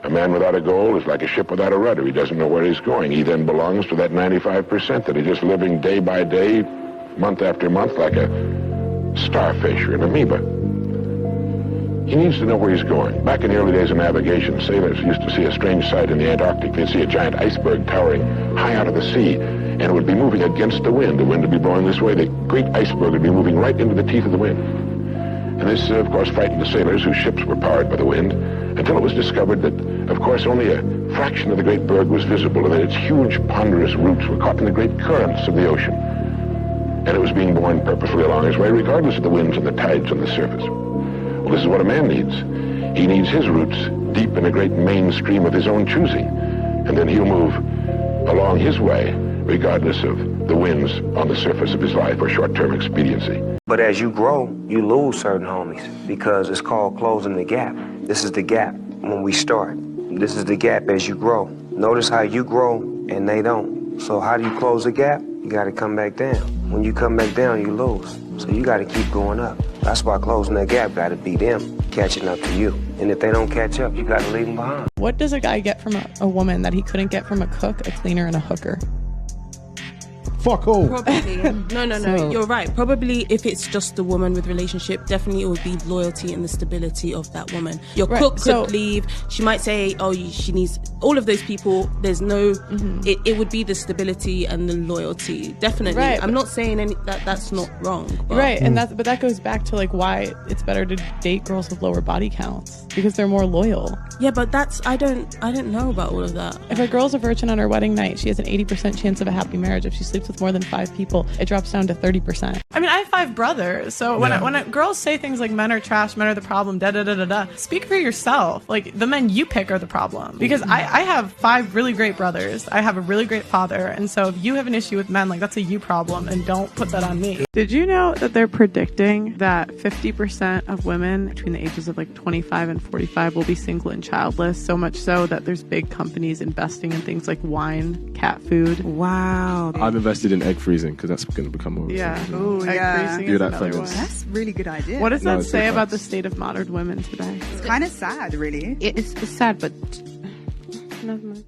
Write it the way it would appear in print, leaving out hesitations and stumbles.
A man without a goal is like a ship without a rudder. He doesn't know where he's going. He then belongs to that 95% that are just living day by day, month after month, like a starfish or an amoeba. He needs to know where he's going. Back in the early days of navigation, sailors used to see a strange sight in the Antarctic. They'd see a giant iceberg towering high out of the sea, and it would be moving against the wind. The wind would be blowing this way. The great iceberg would be moving right into the teeth of the wind. And this, of course, frightened the sailors whose ships were powered by the wind, until it was discovered that, of course, only a fraction of the great berg was visible, and that its huge, ponderous roots were caught in the great currents of the ocean. And it was being borne purposefully along its way, regardless of the winds and the tides on the surface. Well, this is what a man needs. He needs his roots deep in a great main stream of his own choosing, and then he'll move along his way, regardless of the winds on the surface of his life or short-term expediency. But as you grow, you lose certain homies, because it's called closing the gap. This is the gap when we start. This is the gap as you grow. Notice how you grow and they don't. So how do you close the gap? You got to come back down. When you come back down, you lose. So you got to keep going up. That's why closing that gap got to be them catching up to you. And if they don't catch up, you got to leave them behind. What does a guy get from a woman that he couldn't get from a cook, a cleaner, and a hooker? Fuck all. Probably. No. So- You're right. Probably if it's just the woman with relationship, definitely it would be loyalty and the stability of that woman. Your Right, cook so- could leave. She might say, oh, she needs all of those people. There's no, it would be the stability and the loyalty. Definitely. Right, I'm but- not saying that's not wrong. But Right, and that goes back to like why it's better to date girls with lower body counts, because they're more loyal. Yeah, but I don't know about all of that. If a girl's a virgin on her wedding night, she has an 80% chance of a happy marriage. If she sleeps with more than 5 people, it drops down to 30%. I mean, I have 5 brothers, so when girls say things like men are trash, men are the problem, speak for yourself. Like, the men you pick are the problem. Because I have 5 really great brothers. I have a really great father, and so if you have an issue with men, like, that's a you problem, and don't put that on me. Did you know that they're predicting that 50% of women between the ages of like 25 and 45 will be single and childless, so much so that there's big companies investing in things like wine, cat food. Wow. I've invested in egg freezing because that's going to become more. Yeah. Ooh, Egg yeah. freezing Do is that, another fellas. one. That's a really good idea. What does No, that it's say good about facts. the state of modern women today? It's kind of sad, really. It's sad, but never mind.